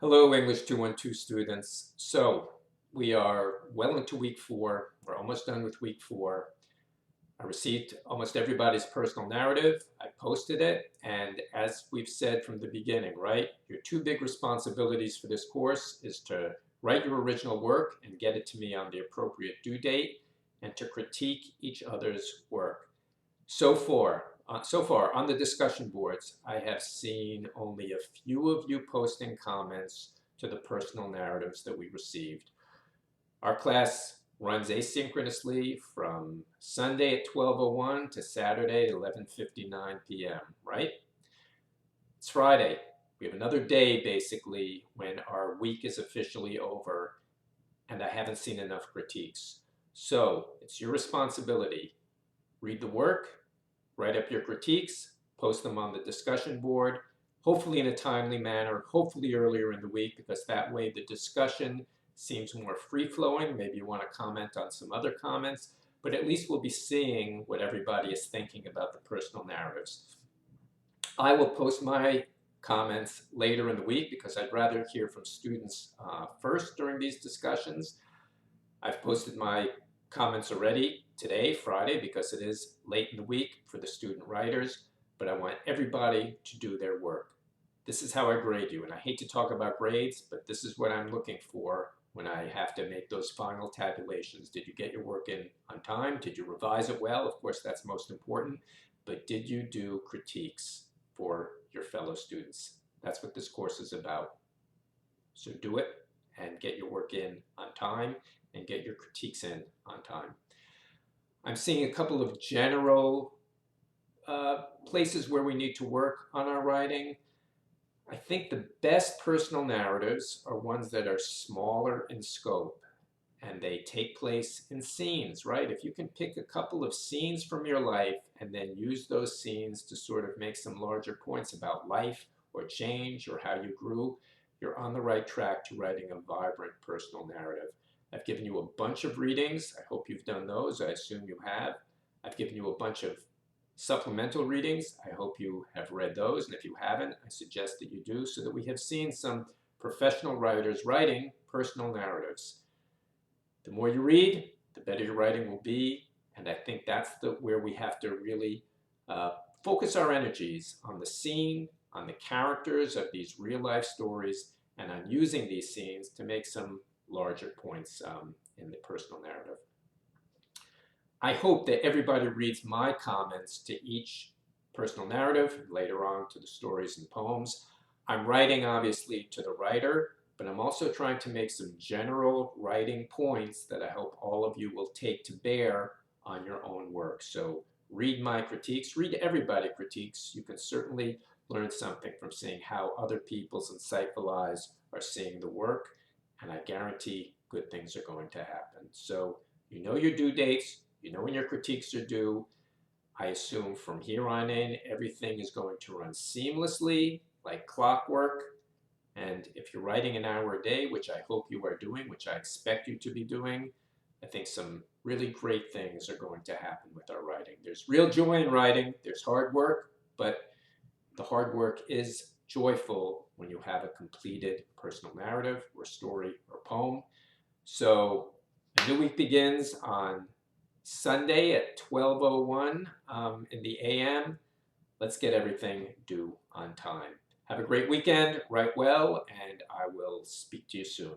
Hello, English 212 students. So we are well into week 4. We're almost done with week 4. I received almost everybody's personal narrative. I posted it. And as we've said from the beginning, right, your two big responsibilities for this course is to write your original work and get it to me on the appropriate due date and to critique each other's work. So far on the discussion boards, I have seen only a few of you posting comments to the personal narratives that we received. Our class runs asynchronously from Sunday at 12:01 to Saturday at 11:59 p.m., right? It's Friday. We have another day basically when our week is officially over, and I haven't seen enough critiques. So it's your responsibility. Read the work, write up your critiques, post them on the discussion board, hopefully in a timely manner, hopefully earlier in the week, because that way the discussion seems more free-flowing. Maybe you want to comment on some other comments, but at least we'll be seeing what everybody is thinking about the personal narratives. I will post my comments later in the week because I'd rather hear from students first during these discussions. I've posted my comments already today, Friday, because it is late in the week for the student writers, but I want everybody to do their work. This is how I grade you, and I hate to talk about grades, but this is what I'm looking for when I have to make those final tabulations. Did you get your work in on time? Did you revise it well? Of course, that's most important, but did you do critiques for your fellow students? That's what this course is about. So do it and get your work in on time and get your critiques in on time. I'm seeing a couple of general places where we need to work on our writing. I think the best personal narratives are ones that are smaller in scope and they take place in scenes, right? If you can pick a couple of scenes from your life and then use those scenes to sort of make some larger points about life or change or how you grew, you're on the right track to writing a vibrant personal narrative. I've given you a bunch of readings. I hope you've done those. I assume you have. I've given you a bunch of supplemental readings. I hope you have read those. And if you haven't, I suggest that you do so that we have seen some professional writers writing personal narratives. The more you read, the better your writing will be. And I think that's where we have to really focus our energies on the scene, on the characters of these real life stories, and on using these scenes to make some larger points in the personal narrative. I hope that everybody reads my comments to each personal narrative, later on to the stories and poems. I'm writing obviously to the writer, but I'm also trying to make some general writing points that I hope all of you will take to bear on your own work. So read my critiques, read everybody's critiques. You can certainly learn something from seeing how other people's insightful eyes are seeing the work, and I guarantee good things are going to happen. So you know your due dates, you know when your critiques are due. I assume from here on in, everything is going to run seamlessly, like clockwork. And if you're writing an hour a day, which I hope you are doing, which I expect you to be doing, I think some really great things are going to happen with our writing. There's real joy in writing. There's hard work, but the hard work is joyful when you have a completed personal narrative or story or poem. So a new week begins on Sunday at 12:01 in the AM. Let's get everything due on time. Have a great weekend, write well, and I will speak to you soon.